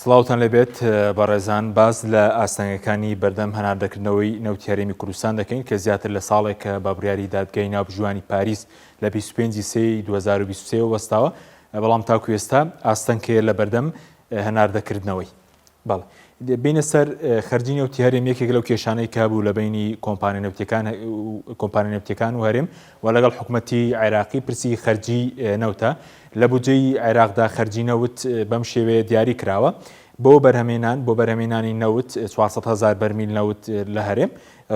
سڵاوتان لەبێت بەڕێزان باز لە ئاستەنگەکانی بەردەم هەناردەکردنەوەی نەوتی هەرێمی کوردستان دەکەین کە زیاتر لە ساڵێک کە بە بڕیاری دادگای ناوبژوانی پاریس لە 25 سێی 2023 وەستاوە بەڵام تاکو ئێستا ئاستەنکەیە لە بەردەم هەناردەکردنەوەی. بەڵێ بینە سەر خەرجی نەوتی هەرێم یەکێک لەو کێشانەی کابوو لە بینی کۆمپانیای نەوتیەکان و هەرێم و لەگەڵ حکوومەتی عێراقی پرسی خەرجی نەوتە لە بودجەی عێراقدا خەرجی نەوت بەم شێوەیە دیاری کراوە بۆ بەرهەمێنانی نەوت 400,000 بەرمیل نەوت لە هەرێم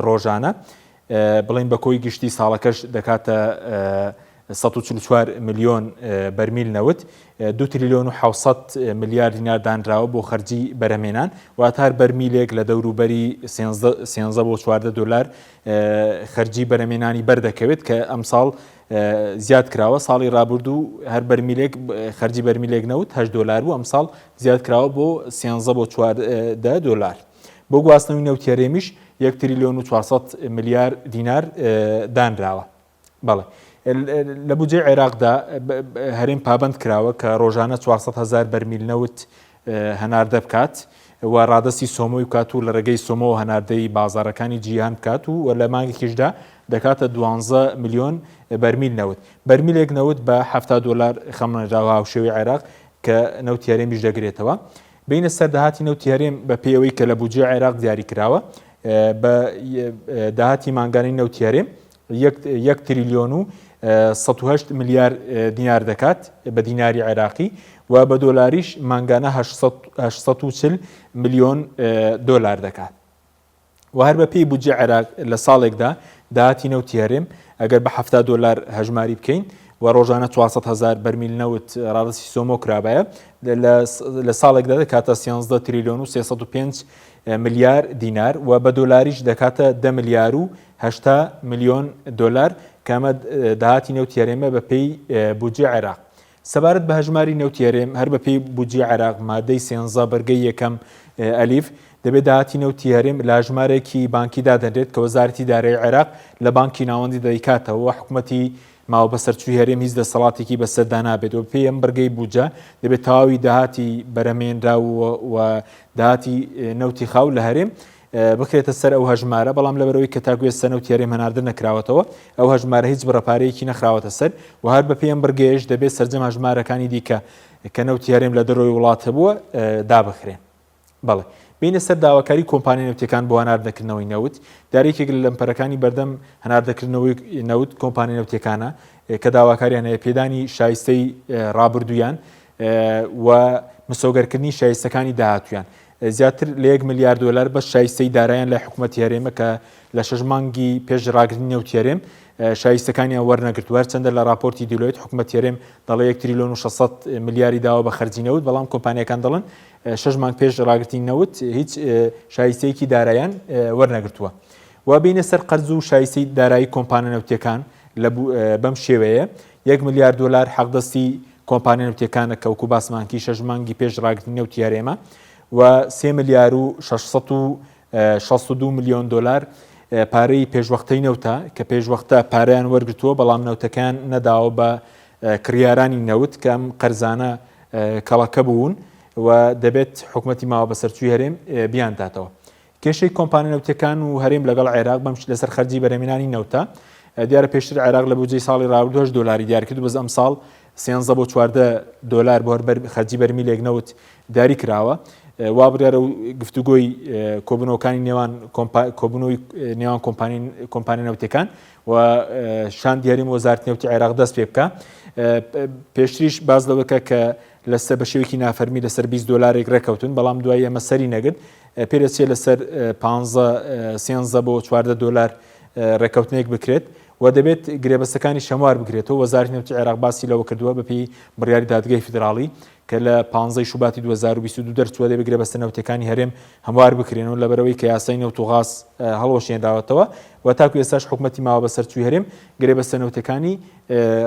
ڕۆژانە بڵین بە کۆی گشتی ساڵەکەش دەکاتە 144 ملیۆن بەرمیل نەوت 2 تریلیۆن و 700 ملیار دینار دانراوە بۆ خەرجی بەرهەمێنان واتە هەر بەرمیلێک لە دەوروبەری 13 بۆ 14 دلار خەرجی بەرهەمێنانی بەردەکەوێت کە ئەمساڵ زیاد کراوە. ساڵی ڕابردوو هەر بەرمیلێک خەرجی بەرمیلێک نەوت 8 دلار بوو ئەمساڵ زیاد کراوە بۆ 13 بۆ 14 دلار. بۆ گواستنەوەی نەوتی هەرێمیش 1 تریلیۆن و 400 ملیار دینار دانراوە. بەڵێ لە بودجەی عێراقدا هەرێم پابند کراوە کە ڕۆژانە 400,000 بەرمیل نەوت هەناردە بکات و ڕادستی سۆمۆی بکات و لە ڕێگەی سۆمۆ هەناردەی بازارەکانی جیهان بکات و لە مانگێکیشدا دەکاتە 12 ملیۆن بەرمیل نەوت. بەرمیلێک نەوت بە 70 دلار خەمەنراوە هاوشێوەی عێراق کە نەوتی هەرێمیش دەگرێتەوە. بینە سەر داهاتی نەوتی هەرێم بە پێیەوەی کە لە بودجەی عێراق دیاری کراوە بە داهاتی مانگانەی نەوتی هەرێم 1 تریلیۆن و 108 ملیار دینار دەکات بە دیناری عێراقی و بە دۆلاریش مانگانە 840 ملیۆن دۆلار دەکات. و هەر بە پێی بودجەی عێراق لە ساڵێکدا داهاتی نەوتی هەرێم ئەگەر بە 70 دلار هەژماری بکەین و ڕۆژانە 400,000 بەرمیل نەوت ڕادستی سۆمۆ کرابایە لە ساڵێکدا دەکاتە 13 تریلیۆن و 305 ملیار دینار و بە دۆلاریش دەکاتە 10 ملیار و 80 ملیۆن دلار کامە داهاتی نەوتی هەرێمە بە پێی بودجەی عێراق. سەبارەت بە هەژماری نەوتی هەرێم هەر بە پێی بودجەی عێراق مادەی 13 بەرگەی یەکەم ئەلیف دەبێت داهاتی نەوتی هەرێم لە ژمارێکی بانکی دادەنرێت کە وەزارەتی دارایی عێراق لە بانکی ناوەندی دەیکاتەوە حکوومەتی ماوە بەسەرچووی هەرێم هیچ دەسەڵاتێکی بەسەردا نابێت و پێی ئەم بەرگەی بودجە دەبێت تەواوی داهاتی بەرهەمێنرا و داهاتی نەوتی خاو لە هەرێم بکرێتە سەر ئەو هەژمارە بەڵام لەبەرەوەی کە تاگوێت سەنەوتی هەرێم هەناردە نەکراوەتەوە ئەو هەژمارە هیچ بڕەپارەیەکی نەخراوەتە سەر و هەر بە پێی ئەم بەرگەیەش دەبێت سەرجەم هەژمارەکانی دیکە کە نەوتی هەرێم لە دەرەوەی وڵات هەبووە دابخرێن. بەڵێ بینە سەر داواکاری کۆمپانیای نەوتیەکان بۆ هەناردەکردنەوەی نەوت دیارێکێک لە لەمپەرەکانی بەردەم هەناردەکردنەوەی نەوت کۆمپانیای نەوتیەکانە کە داواکاریان هەیە پێدانی شایستەی ڕابردوویان و مسۆگەرکردنی شایستەکانی داهاتویان زیاتر لە 1 ملیار دلار بە شایستەی دارایان لە حکوومەتی هەرێمە کە لە 6 مانگی پێش ڕاگرنتی نەوتی هەرێم شایستەکانیان وەرنەگرتووە چەندە لە راپۆرتی دیلۆیت حکوومەتی هەرێم دەڵێ 1 تریلیۆن و 600 ملیاری داوە بە خەرجی نەوت بەڵام کۆمپانیەکان دەڵێن 6 مانگ پێش ڕاگررتی نەوت هیچ شایستەیەکی دارایان وەرنەگرتووە. و بینە سەر قەرز و شایستەی دارایی کۆمپانیای نەوتیەکان بەم شێوەیە 1 ملیار دلار حەقدەستی کۆمپانیای نەوتیەکانە کە وەکو باسمانکی 6 مانگی پێش ڕاگررتی نەوتی هەرێمە و 3 ملیار و 662 ملیۆن دلار پارەی پێشوەختەی نەوتە کە پێشوەختە پارەیان وەرگرتووە بەڵام نەوتەکان نەداوە بە کڕیارانی نەوت کە ئەم قەرزانە کەڵەکە بوون و دەبێت حکوومەتی ماوە بەسەرچووی هەرێم بیانداتەوە. کێشەی کۆمپانیای نەوتیەکان و هەرێم لەگەڵ عێراق بەم لەسەر خەرجی بەرهەمێنانی نەوتە دیارە پێشتر عێراق لە بودجەی ساڵی ڕابردوو 8 دلاری دیار کرد و بەس ئەم ساڵ 13 بۆ 14 دلار بۆ خەرجی بەرمیلێک نەوت داری کراوە. وا بڕیارە و گفتوگۆی کۆبنەوەکانی کۆبنەوەی نێوان کۆمپانیای نەوتیەکان و شان دیاریم وەزارەتی نەوتی عێراق دەست پێ بکە. پێشتریش باز لەوەکە کە لەسەر بە شێوەیەکی نافەرمی لەسەر 20 دلارێک ڕێکەوتن بەڵام دوای ئەمە سەری نەگرت پێدەچێت لەسەر 13 بۆ 14 دلار ڕێکەوتنێک بکرێت و دەبێت گرێبەستەکانی شەموار بگرێتەوە. وەزارەتی نەوتی عێراق باسی لەوە کردووە بەپێی بڕیاری دادگای فیدراڵی کە لە 15 شوباتی 2022 دەرچووە دەبێت گرێبەستە نەوتیەکانی هەرێم هەموار بکرێنەوە لەبەرەوەی کە یاسای نەوت و غاز هەڵوەشێنراوەتەوە و تاکو ئێستاش حکوومەتی ماوە بەسەرچووی هەرێم گرێبەستە نەوتیەکانی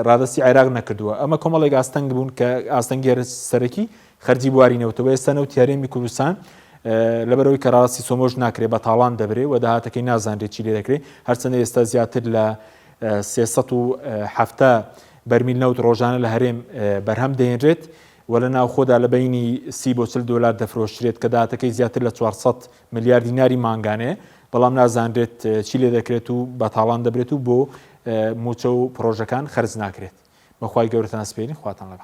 ڕادستی عێراق نەکردووە. ئەمە کۆمەڵێک ئاستەنگ بوون کە ئاستەنگی سەرەکی خەرجی بواری نەوتەوە ئێستا نەوتی هەرێمی کوردستان لەبەرەوەی کە ڕاستی سۆمۆژ ناکرێت بە تاڵان دەبرێت و داهاتەکەی نازانرێت چی لێ دەکرێت هەرچەندە ئێستا زیاتر لە 370 بەرمیل نەوت ڕۆژانە لە هەرێم بەرهەم دەهێنرێت و لە ناوخۆدا لە بینی 30 بۆ 40 دلار دەفرۆشرێت کە داهاتەکەی زیاتر لە 400 ملیار دیناری مانگانەیە، بەڵام نازانرێت چی لێ دەکرێت و بەتاڵان دەبرێت و بۆ موچە و پرۆژەکان خەرج ناکرێت. بەخوای گەورەتان سپێرین، خواتان لەگەڵ.